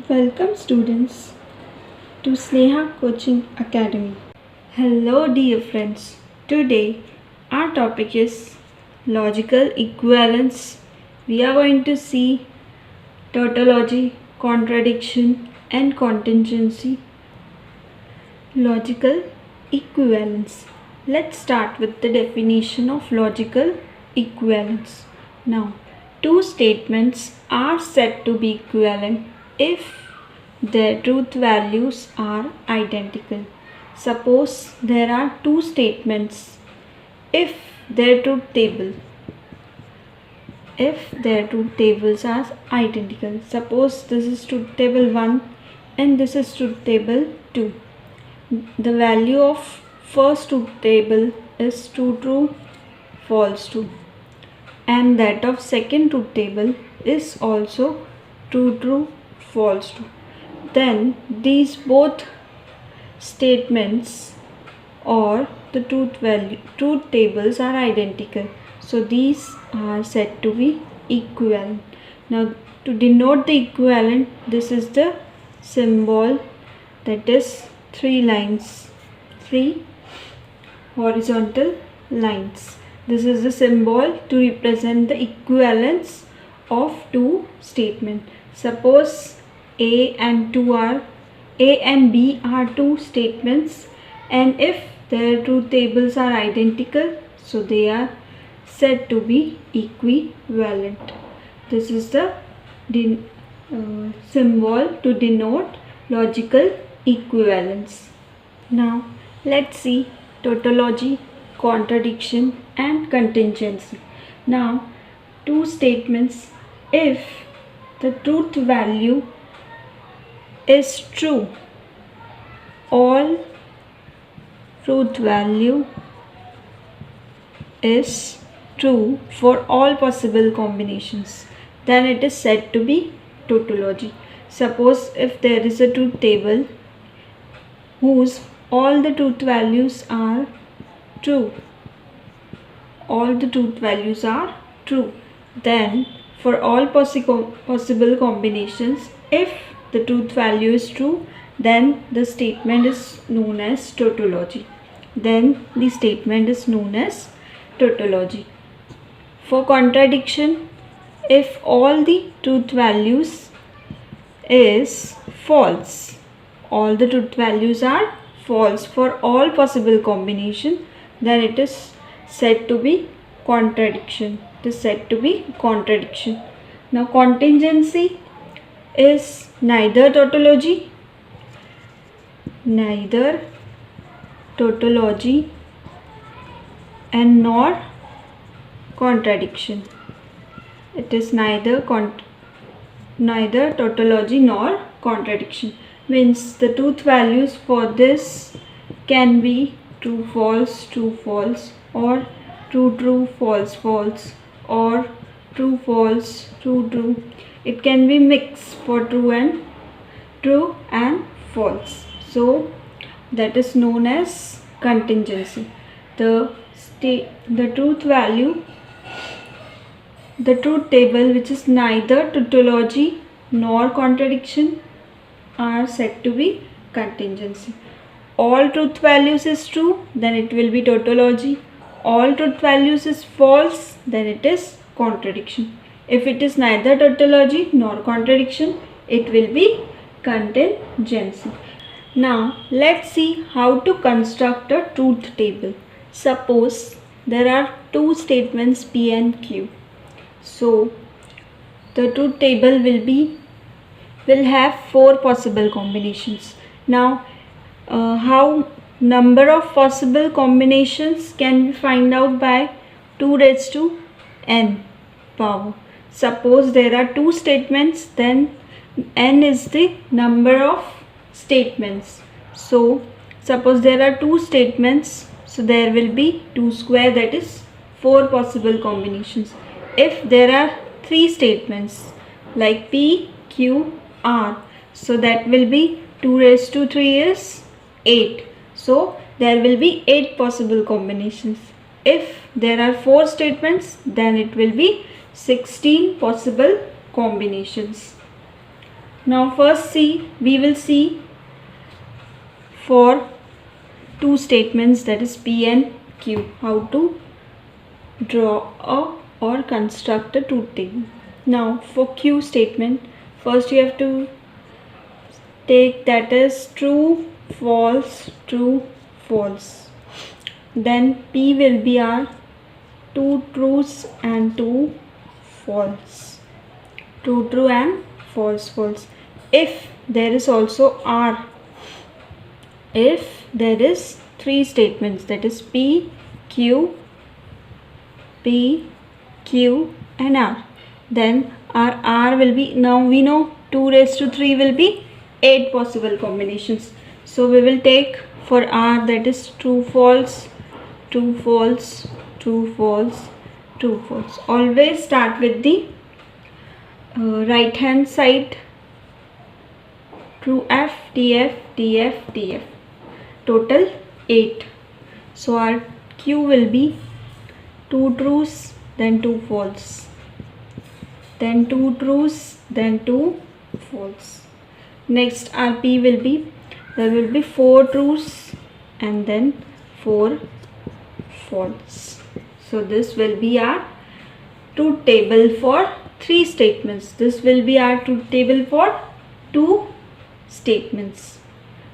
Welcome students to Sneha Coaching Academy. Hello dear friends. Today our topic is logical equivalence. We are going to see tautology, contradiction and contingency. Logical equivalence. Let's start with the definition of logical equivalence. Now, two statements are said to be equivalent if their truth values are identical. Suppose there are two statements if their truth tables are identical. Suppose this is truth table 1 and this is truth table 2. The value of first truth table is true, false, true, and that of second truth table is also true, false, true. Then these both statements or the truth tables are identical, so these are said to be equivalent. Now to denote the equivalent, this is the symbol, that is three horizontal lines. This is the symbol to represent the equivalence of two statements. Suppose A and B are two statements, and if their truth tables are identical, so they are said to be equivalent. This is the symbol to denote logical equivalence. Now let's see tautology, contradiction and contingency. Now two statements, if the truth value is true, all truth value is true for all possible combinations, then it is said to be tautology. Suppose if there is a truth table whose all the truth values are true, then for all possible combinations, if the truth value is true, then the statement is known as tautology. For contradiction, if all the truth values is false, all the truth values are false for all possible combination, then it is said to be contradiction. Now contingency is neither tautology and nor contradiction. It is neither tautology nor contradiction. Means the truth values for this can be true, false, or true, false, or true, false, true. It can be mixed for true and false. So that is known as contingency. The truth table which is neither tautology nor contradiction are said to be contingency. All truth values is true, then it will be tautology. All truth values is false, then it is contradiction. If it is neither tautology nor contradiction, it will be contingency. Now let's see how to construct a truth table. Suppose there are two statements P and Q. So the truth table will have four possible combinations. Now how number of possible combinations can be find out by 2 raised to n power. Suppose there are two statements, then n is the number of statements. So suppose there are two statements, so there will be 2 square, that is 4 possible combinations. If there are 3 statements like P, Q, R, so that will be 2 raised to 3 is 8. So there will be 8 possible combinations. If there are 4 statements, then it will be 16 possible combinations. Now first we will see for two statements, that is P and Q, how to draw or construct a truth table. Now for Q statement, first you have to take that is true, false, true, false. Then P will be our two truths and two false. True, true and false, false. If there is also R, if there is three statements, that is P, Q, and R, then our R will be, now we know 2 raised to 3 will be 8 possible combinations. So we will take for R, that is true, false, true, false, true, false, true, false. Always start with the right hand side. True F, TF, TF, TF. Total 8. So our Q will be 2 truths, then 2 false, then 2 truths, then 2 false. Next our P will be, there will be 4 truths and then 4 false. So this will be our truth table for 3 statements. This will be our truth table for 2 statements.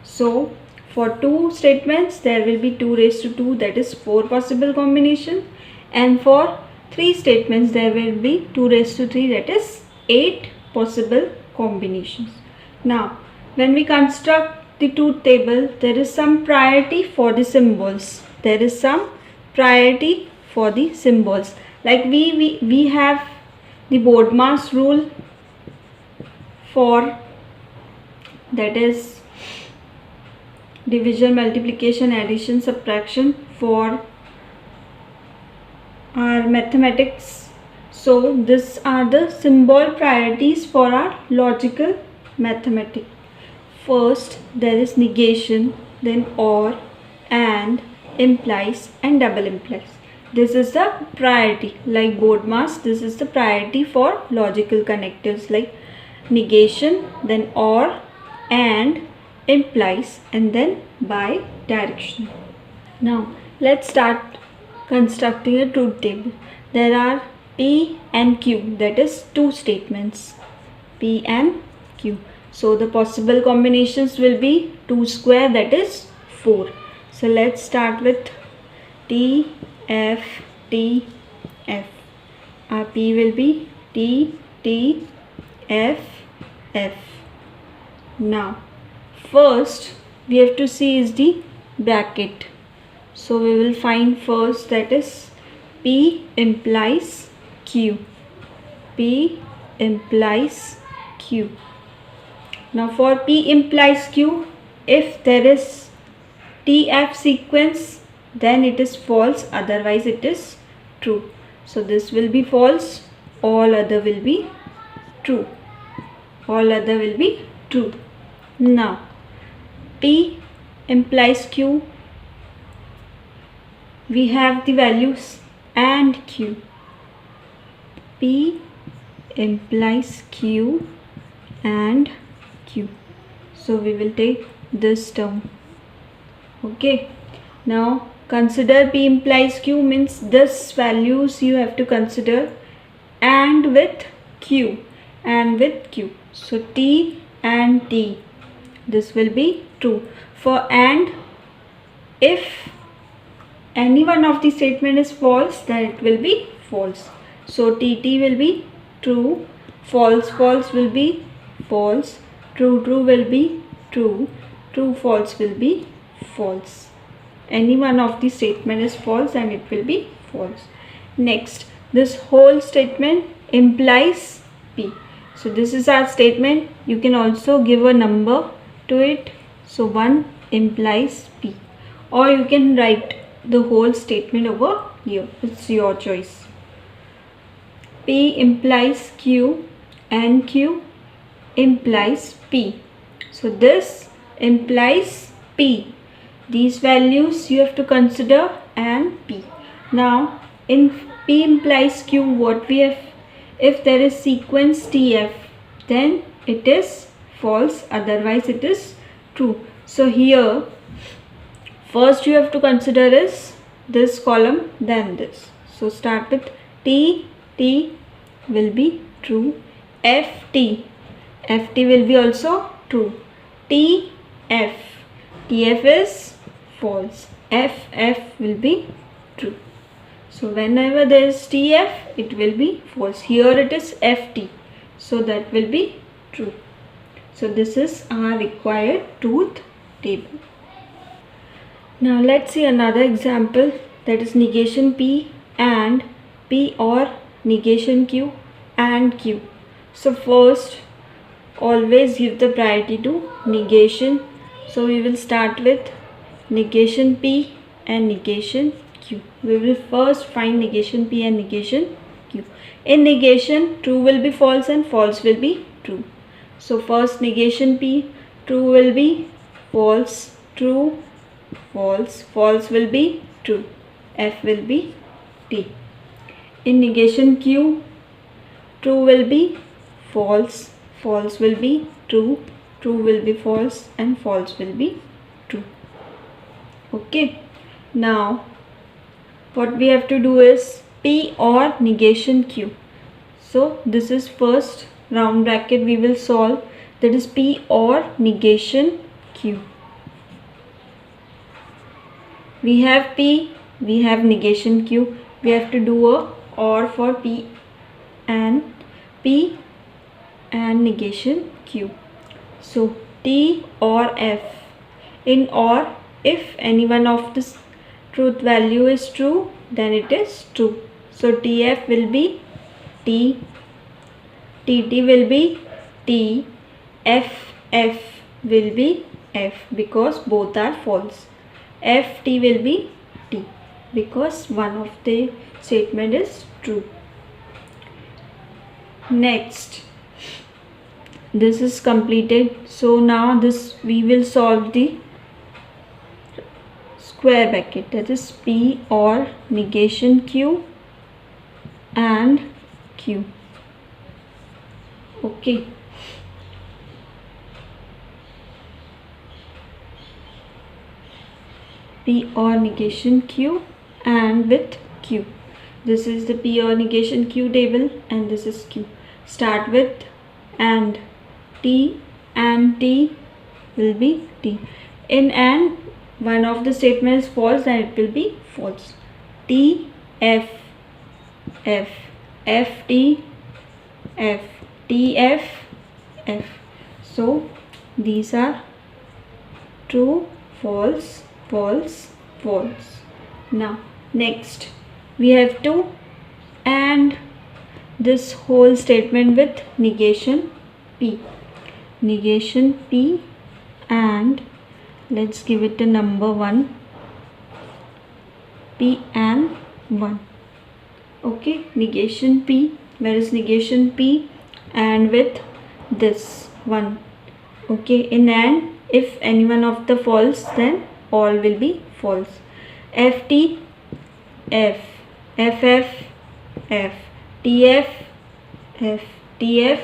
So for 2 statements there will be 2 raised to 2, that is 4 possible combinations, and for 3 statements there will be 2 raised to 3, that is 8 possible combinations. Now when we construct the truth table, there is some priority for the symbols. There is some priority for the symbols. Like we have the Bodmas rule for, that is division, multiplication, addition, subtraction for our mathematics. So these are the symbol priorities for our logical mathematics. First there is negation, then or, and, implies and double implies. This is the priority. Like Bodmas, this is the priority for logical connectors like negation, then or, and, implies, and then bidirectional. Now let's start constructing a truth table. There are P and Q, that is 2 statements, P and Q. So the possible combinations will be 2 square, that is 4. So let's start with T, F, T, F. Our P will be T, T, F, F. Now first we have to see is the bracket. So we will find first, that is P implies Q. P implies Q. Now for P implies Q, if there is TF sequence, then it is false, otherwise it is true. So this will be false, all other will be true. All other will be true. Now P implies Q, we have the values and Q. P implies Q and Q. So we will take this term. Okay. Now consider P implies Q means this values you have to consider and with Q and with Q. So T and T, this will be true. For and, if any one of the statement is false, then it will be false. So TT will be true, false false will be false, true true will be true, true false will be false. Any one of the statement is false and it will be false. Next, this whole statement implies P. So this is our statement. You can also give a number to it. So 1 implies P, or you can write the whole statement over here. It's your choice. P implies Q and Q implies P. So this implies P. These values you have to consider and P. Now in P implies Q, what we have, if there is sequence TF, then it is false, otherwise it is true. So here first you have to consider is this column, then this. So start with T. T will be true. FT. FT will be also true. TF. TF is false. FF will be true. So whenever there is TF, it will be false. Here it is FT. So that will be true. So this is our required truth table. Now let's see another example, that is negation P and P, or negation Q and Q. So first always give the priority to negation. So we will start with negation P and negation Q. We will first find negation P and negation Q. In negation, true will be false and false will be true. So first negation P, true will be false, true, false, false will be true, F will be T. In negation Q, true will be false, false will be true, true will be false, and false will be true. Okay, now what we have to do is P or negation Q. So this is first round bracket we will solve, that is P or negation Q. We have P, we have negation Q. We have to do a OR for P and negation Q. So T or F. In OR, if any one of this truth value is true, then it is true. So TF will be T, TT will be T, FF will be F because both are false. FT will be T because one of the statement is true. Next, this is completed. So now this we will solve the square bracket, that is P or negation Q and Q. Okay. P or negation Q and with Q. This is the P or negation Q table and this is Q. Start with and T will be T. In and one of the statement is false, then it will be false. T F F, F T F, T F F. So these are true, false, false, false. Now next we have to AND this whole statement with negation P. Negation P and let's give it a number 1. P and 1. Okay, negation P. Where is negation P? And with this 1. Okay, in AND, if any one of the false, then all will be false. FT F, FF F, TF F, TF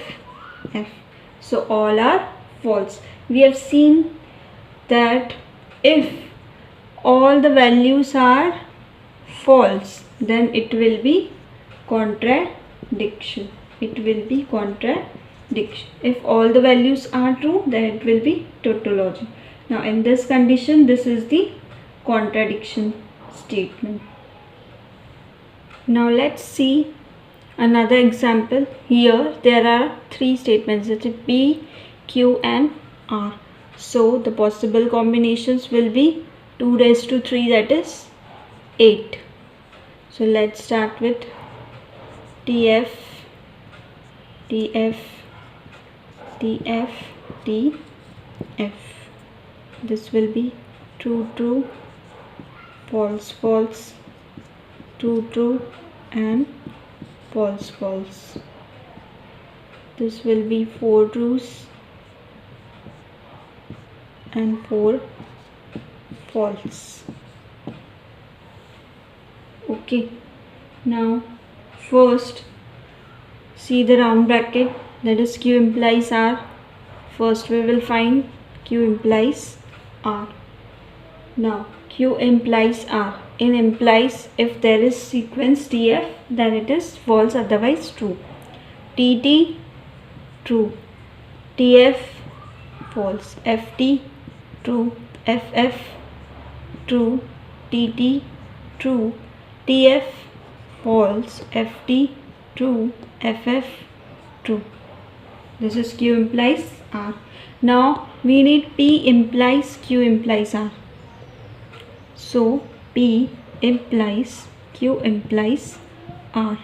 F. So all are false. We have seen that if all the values are false, then it will be contradiction. It will be contradiction. If all the values are true, then it will be tautology. Now in this condition, this is the contradiction statement. Now let's see another example. Here there are 3 statements, that is P, Q and R. So the possible combinations will be 2 raised to 3, that is 8. So let's start with TF, TF, TF, TF. This will be true, true, false, false, true, true and false, false. This will be 4 trues and 4 false. Okay, now first see the round bracket, that is Q implies R. first we will find Q implies R. Now Q implies R. In implies, if there is sequence TF, then it is false, otherwise true. TT true, TF false, FT true, FF true, TT true, TF false, FT true, FF true. This is Q implies R. Now we need P implies Q implies R. So P implies Q implies R.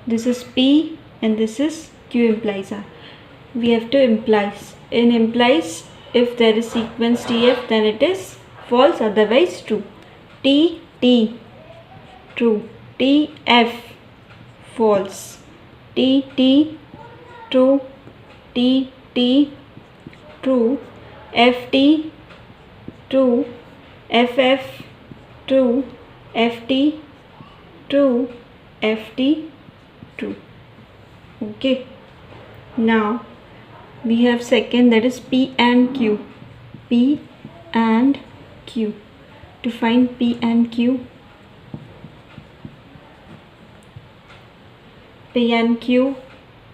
This is P and this is Q implies R. We have to implies. In implies, if there is sequence TF, then it is false, otherwise true. T true, TF false, TT true, TT true, FT true, FF true, FT true, FT true. Okay. Now we have second, that is P and Q. P and Q. To find P and Q, P and Q,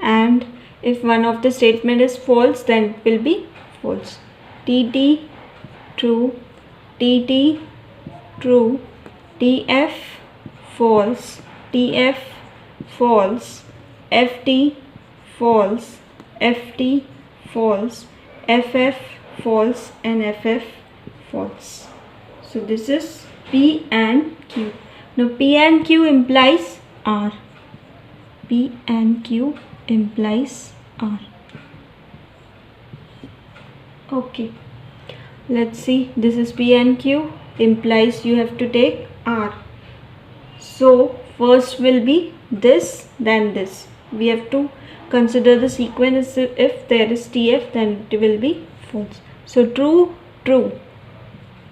and if one of the statement is false, then it will be false. TT true, TT true, TF false, TF false, FT false, FT false, FF false, and FF false. So this is P and Q. Now P and Q implies R. P and Q implies R. Okay. Let's see. This is P and Q implies you have to take R. So first will be this, then this. We have to consider the sequence. If there is TF, then it will be false. So true, true.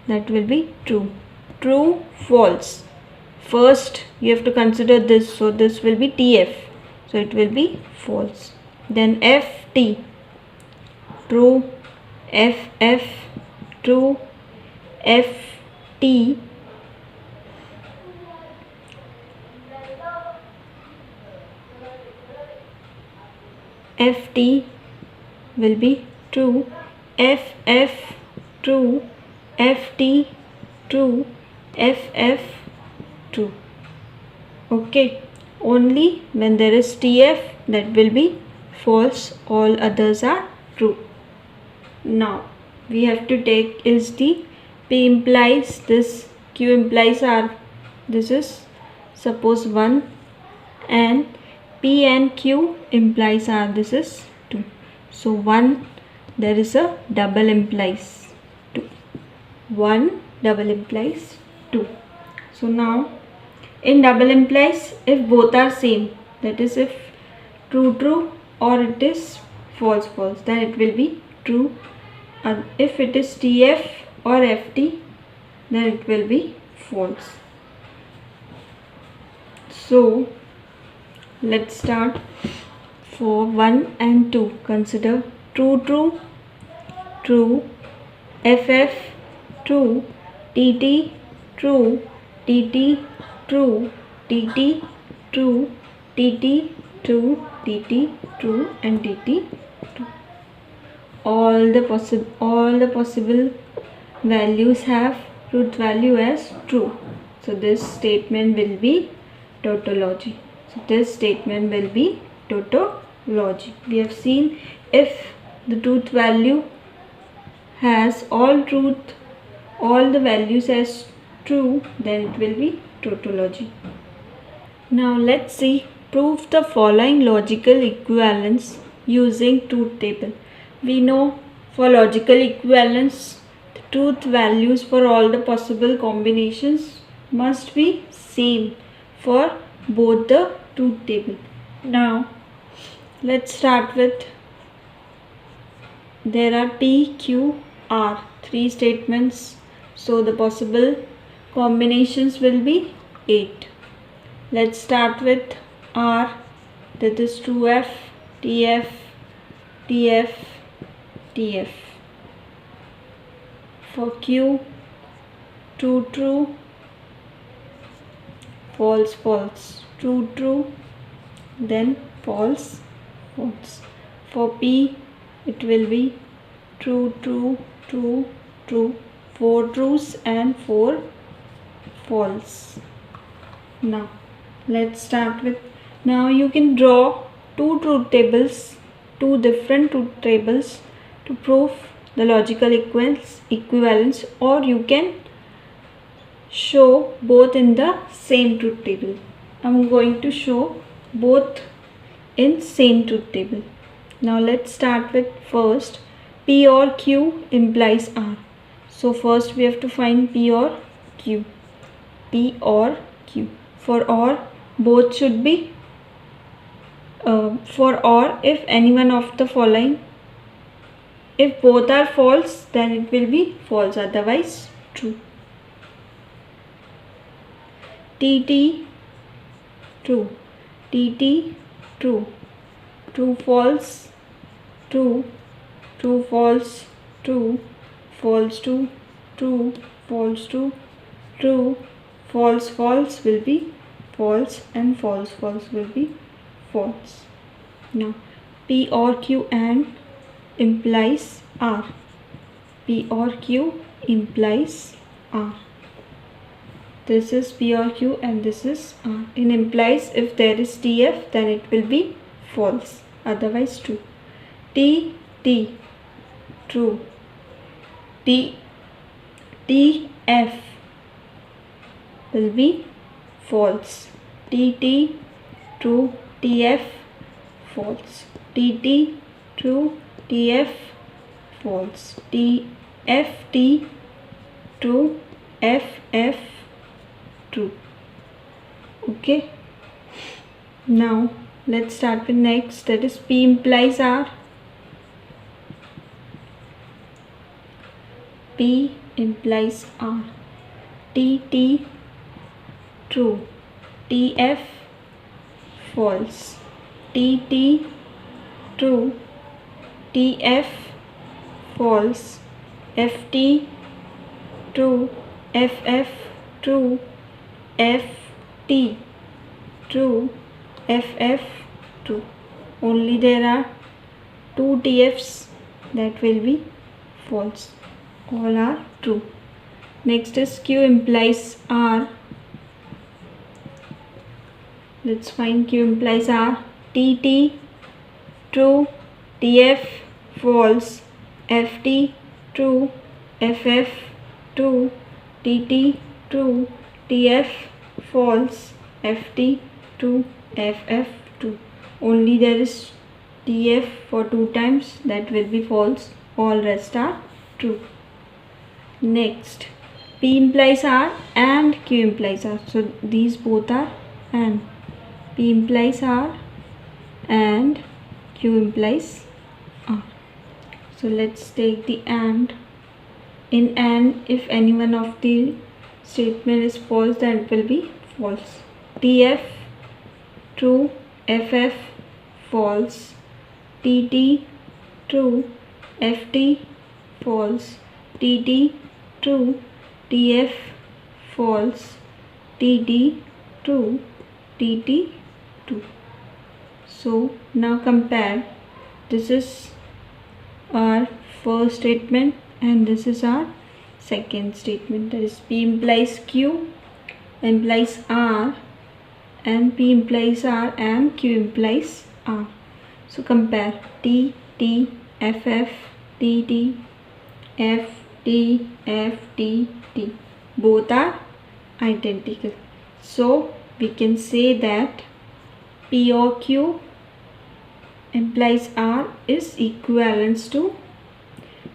That will be true. True, false. First you have to consider this. So this will be TF. So it will be false. Then FT true, FF true, FT FT will be true, FF true, FT true, FF true. Okay, only when there is TF, that will be false, all others are true. Now we have to take is the P implies this, Q implies R. This is suppose 1, and P and Q implies R. This is 2. So 1, there is a double implies 2. 1 double implies 2. So now in double implies, if both are same, that is if true true or it is false false, then it will be true. And if it is TF or FT, then it will be false. So let's start. For 1 and 2, consider true true, true, FF true, TT true, TT true, TT true, TT true, TT true, and TT true. All the possible values have truth value as true. So this statement will be tautology. So this statement will be tautology. We have seen if the truth value has all the values as true, then it will be tautology. Now let's see, prove the following logical equivalence using truth table. We know for logical equivalence, the truth values for all the possible combinations must be same for both the truth table. Now let's start with, there are P, Q, R, 3 statements. So the possible combinations will be 8. Let's start with R, that is true F, TF, TF, TF. For Q, true, true, false, false, true, true, then false, false. For P, it will be true, true, true, true, 4 truths and 4 false. Now let's start with, now you can draw two truth tables, two different truth tables to prove the logical equivalence, or you can show both in the same truth table. I'm going to show both in same truth table. Now let's start with first P or Q implies R. So first we have to find P or Q. P or Q. For or, both should be for or, if any one of the following, if both are false, then it will be false, otherwise true. TT, true. TT, true. True, false, true. True, false, true. False, true. True, false, true. True, false, false will be false, and false, false will be false. Now P or Q and implies R. P or Q implies R. This is P or Q and this is R. In implies, if there is TF, then it will be false, otherwise true. T, T, true. T, TF will be false. TT, true. TF, false. TT, true. TF, false. TFT, true. FF, true. Okay. Now let's start with next, that is P implies R. P implies R. TT, true. TF, false. TT, true. TF, false. FT, true. FF, true. FT, true. FF, true. Only there are two TFs, that will be false. All are true. Next is Q implies R. Let's find Q implies R. TT, true. TF, false. FT, true. FF, true. TT, true. TF, false. FT, true. FF, true. Only there is TF for 2 times, that will be false. All rest are true. Next, P implies R and Q implies R. So these both are and. P implies R and Q implies R. So let's take the and. In and, if any one of the statement is false, then it will be false. TF, true. FF, false. TT, true. FT, false. TT, true. TF, false. TT, true. TT, true. So now compare. This is our first statement and this is our second statement. That is P implies Q implies R and P implies R and Q implies R. So compare T, T, F, F, T, T, F, T, F, T, T. Both are identical. So we can say that P or Q implies R is equivalence to,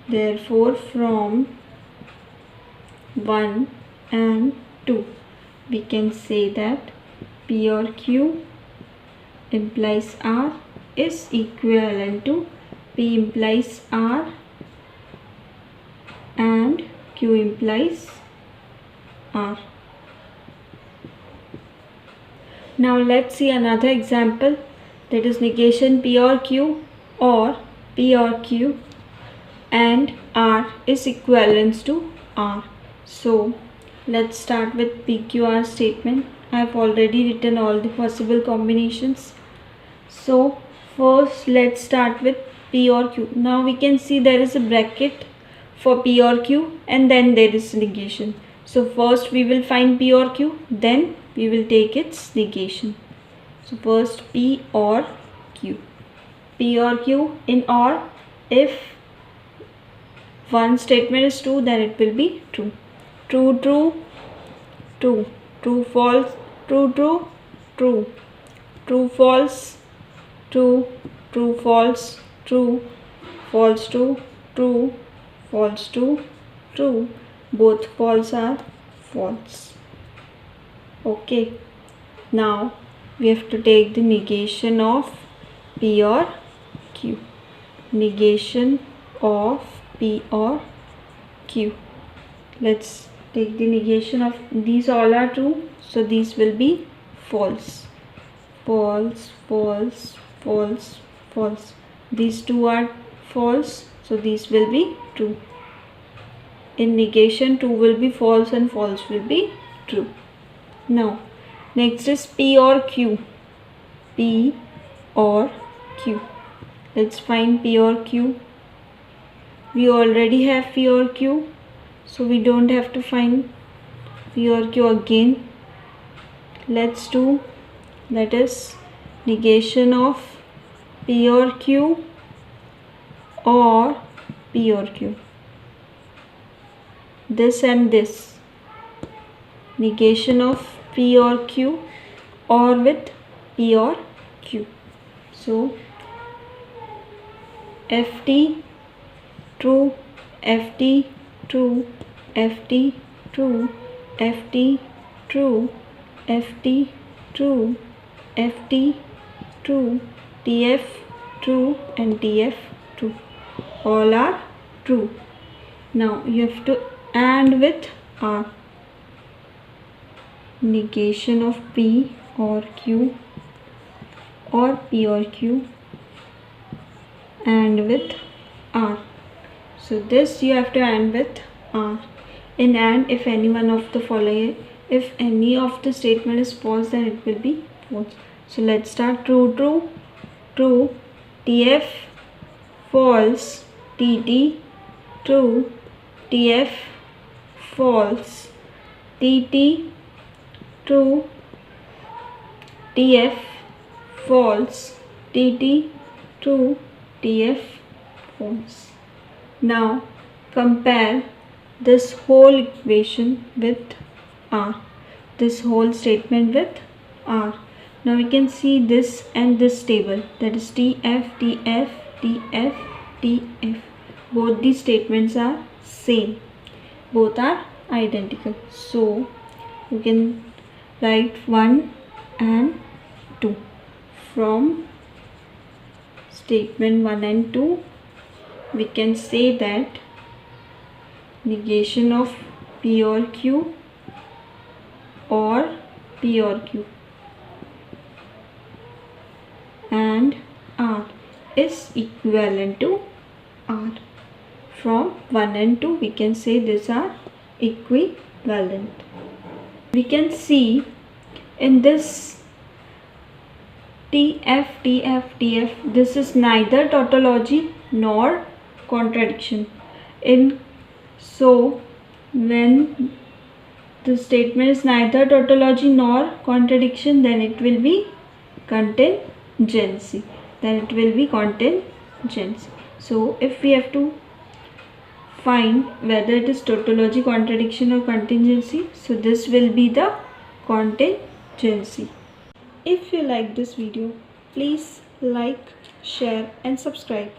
therefore from 1 and 2 we can say that P or Q implies R is equivalent to P implies R and Q implies R. Now let's see another example, that is negation P or Q or P or Q and R is equivalence to R. So let's start with PQR statement. I have already written all the possible combinations. So first let's start with P or Q. Now we can see there is a bracket for P or Q and then there is negation. So first we will find P or Q, then we will take its negation. So first P or Q. P or Q in OR, if one statement is true then it will be true. True, true, true. True, false, true, true, true. True, false, true, true, false, true, false, true, true, false, true, true. Both false are false. Okay. Now we have to take the negation of P or Q. Negation of P or Q. Let's take the negation of these. All are true, so these will be false. False, false, false, false. These two are false, so these will be true. In negation, true will be false and false will be true. Now, next is P or Q. P or Q. Let's find P or Q. We already have P or Q, so we don't have to find P or Q again. Let's do, that is, negation of P or Q or P or Q. This and this. Negation of P or Q or with P or Q. So FT true, FT true, FT true, FT true, FT true, FT true, TF true and TF true. All are true. Now you have to AND with R. Negation of P or Q or P or Q and with R. So this you have to AND with R. In AND, if any one of the following, if any of the statement is false, then it will be false. So let's start. True, true, true, TF false, TT true, TF false, TT true, TF false, TT true, TF false. Now compare this whole equation with R, this whole statement with R. Now we can see this and this table, that is TF, TF, TF, TF. Both these statements are same, both are identical. So you can write 1 and 2. From statement 1 and 2, we can say that negation of P or Q or P or Q and R is equivalent to R. From 1 and 2, we can say these are equivalent. We can see in this TF, TF, TF, this is neither tautology nor contradiction. So when the statement is neither tautology nor contradiction, then it will be contingency. So if we have to find whether it is tautology, contradiction or contingency, so this will be the contingency. If you like this video, please like, share and subscribe.